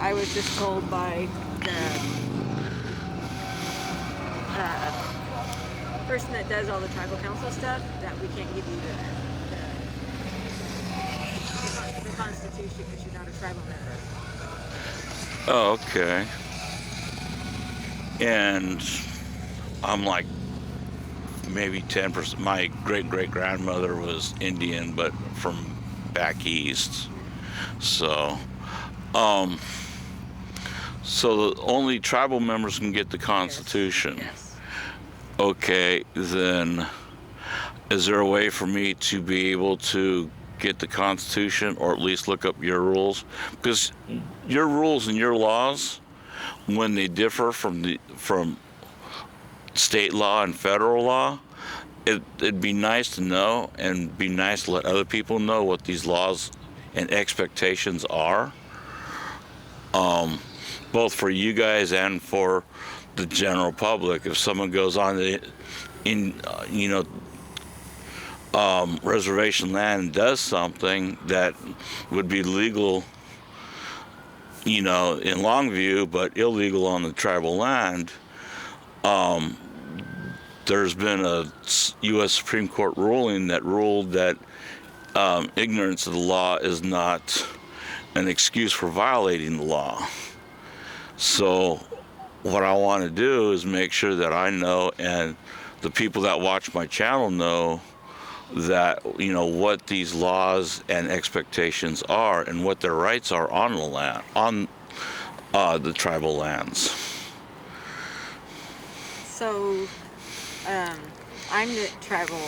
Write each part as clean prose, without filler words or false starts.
I was just told by the person that does all the tribal council stuff that we can't give you the Constitution because you're not a tribal member. Oh, okay. And I'm like maybe 10%. My great-great-grandmother was Indian, but from back east. So, um, so only tribal members can get the Constitution. Yes. Okay, then is there a way for me to be able to get the Constitution, or at least look up your rules? Because your rules and your laws, when they differ from state law and federal law, it'd be nice to know, and be nice to let other people know what these laws and expectations are, both for you guys and for the general public. If someone goes on reservation land and does something that would be legal, in Longview, but illegal on the tribal land, there's been a U.S. Supreme Court ruling that ruled that ignorance of the law is not an excuse for violating the law. So what I want to do is make sure that I know, and the people that watch my channel know, that what these laws and expectations are and what their rights are on the land, on the tribal lands. So, I'm the tribal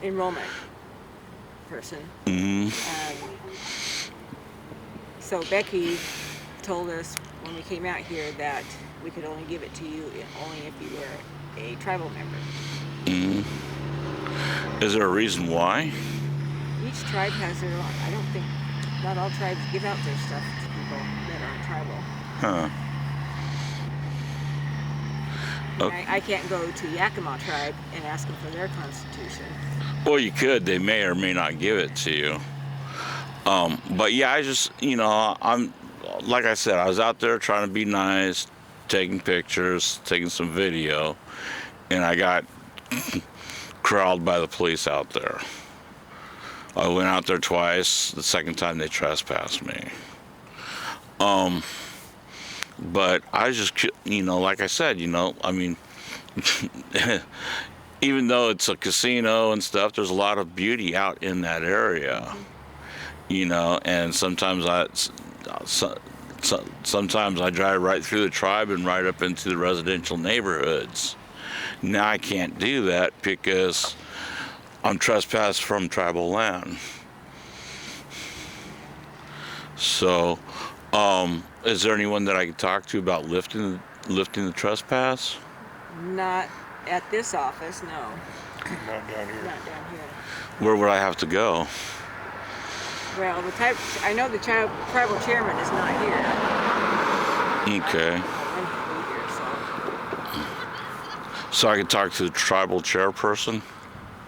enrollment person. So Becky told us when we came out here that we could only give it to you only if you were a tribal member. Is there a reason why? Each tribe has their own. I don't think, not all tribes give out their stuff to people that aren't tribal. Huh. Okay. I can't go to Yakima tribe and ask them for their constitution. Well, you could. They may or may not give it to you. But yeah, I just, I'm, like I said, I was out there trying to be nice, taking pictures, taking some video, and I got corralled by the police out there. I went out there twice. The second time they trespassed me. But I just, like I said, I mean, even though it's a casino and stuff, there's a lot of beauty out in that area, and sometimes I drive right through the tribe and right up into the residential neighborhoods. Now I can't do that because I'm trespassed from tribal land. So, is there anyone that I could talk to about lifting the trespass? Not at this office, no. Not down here. Not down here. Where would I have to go? Well, I know the tribal chairman is not here. Okay. So I could talk to the tribal chairperson?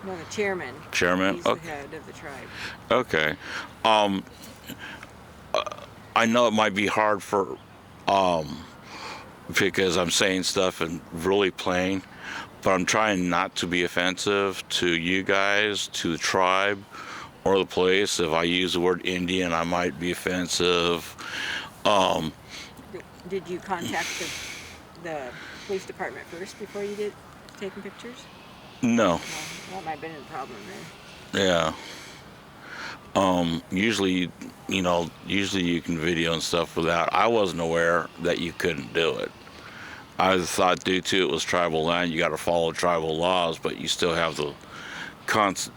No, the chairman. Chairman? He's Okay. the head of the tribe. Okay. I know it might be hard for, because I'm saying stuff and really plain, but I'm trying not to be offensive to you guys, to the tribe, or the place. If I use the word Indian, I might be offensive. Did you contact the police department first before you did taking pictures? No. Well, that might have been a problem then. Yeah. Usually you can video and stuff without. I wasn't aware that you couldn't do it. I thought due to it was tribal land, you got to follow tribal laws, but you still have the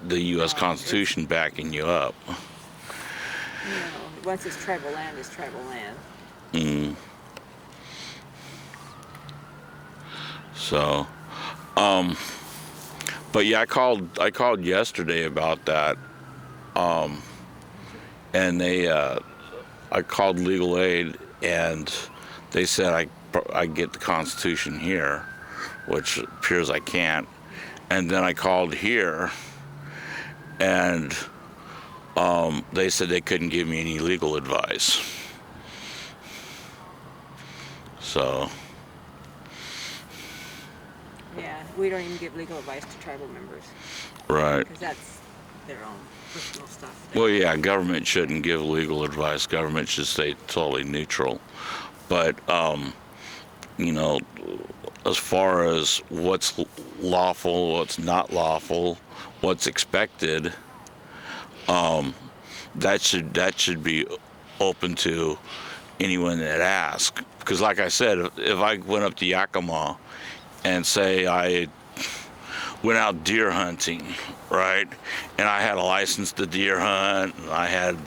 U.S. Constitution backing you up. Once it's tribal land, it's tribal land. So, but yeah, I called yesterday about that, and I called legal aid, and they said I get the Constitution here, which appears I can't. And then I called here, and they said they couldn't give me any legal advice. So, Yeah, we don't even give legal advice to tribal members right. because that's their own personal stuff. Well, yeah, government shouldn't give legal advice. Government should stay totally neutral. But, you know, as far as what's lawful, what's not lawful, what's expected, that should be open to anyone that asks. Because, like I said, if I went up to Yakima and say I went out deer hunting, right, and I had a license to deer hunt, and I had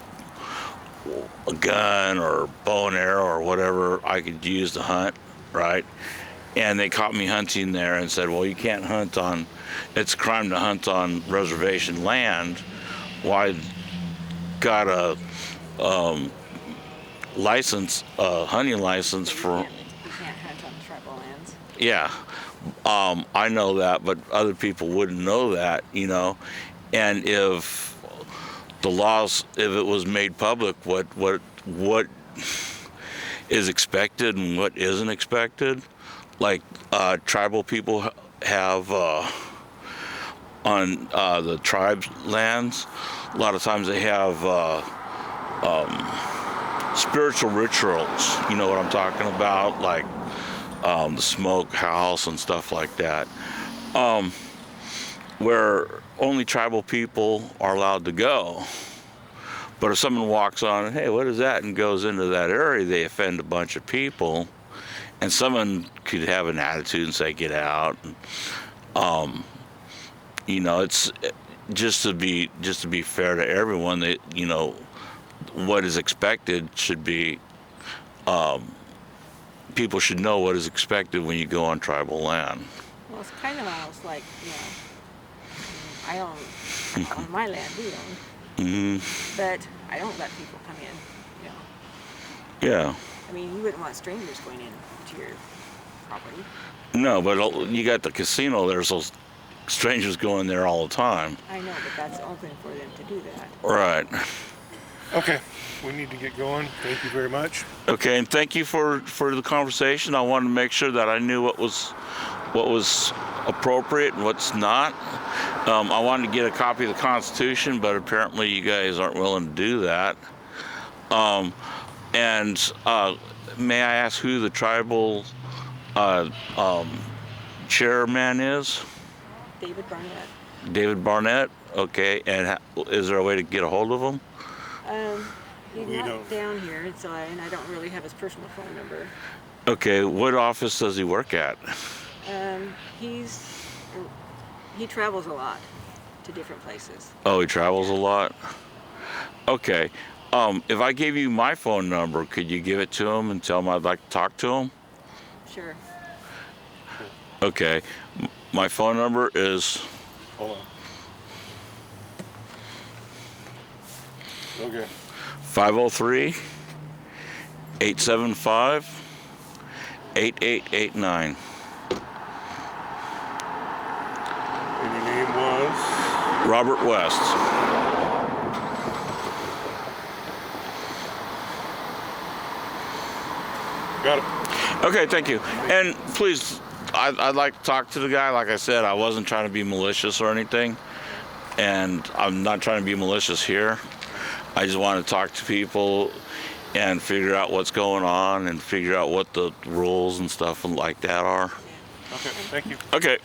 a gun or bow and arrow or whatever I could use to hunt, right, and they caught me hunting there and said, well, you can't hunt on, it's a crime to hunt on reservation land. Well, I got a license, a hunting license for, You can't hunt on tribal lands. yeah, I know that, but other people wouldn't know that, you know. And if the laws, if it was made public, what is expected and what isn't expected, like tribal people have on the tribes' lands, a lot of times they have spiritual rituals. You know what I'm talking about, like the smoke house and stuff like that, where only tribal people are allowed to go. But if someone walks on, hey, what is that, and goes into that area, they offend a bunch of people, and someone could have an attitude and say, get out. And, you know, it's just to be fair to everyone. That, you know, what is expected should be. People should know what is expected when you go on tribal land. Well, it's kind of almost like, you know, I own, on my land, we own, but I don't let people come in, you know. Yeah. I mean, you wouldn't want strangers going into your property. No, but you got the casino. There's those strangers going there all the time. I know, but that's open for them to do that. Right. Okay, we need to get going. Thank you very much. Okay, and thank you for the conversation. I wanted to make sure that I knew what was appropriate and what's not. I wanted to get a copy of the Constitution, but apparently you guys aren't willing to do that. And may I ask who the tribal chairman is? David Barnett. David Barnett. Okay, and is there a way to get a hold of him? He's We not don't. down here, and I don't really have his personal phone number. Okay, what office does he work at? He travels a lot to different places. Oh, he travels a lot? Okay. If I gave you my phone number, could you give it to him and tell him I'd like to talk to him? Sure. Okay. My phone number is... Hold on. Okay. 503-875-8889. And your name was? Robert West. Got it. Okay, thank you. And please, I'd like to talk to the guy. Like I said, I wasn't trying to be malicious or anything. And I'm not trying to be malicious here. I just want to talk to people and figure out what's going on and figure out what the rules and stuff like that are. Okay, thank you. Okay.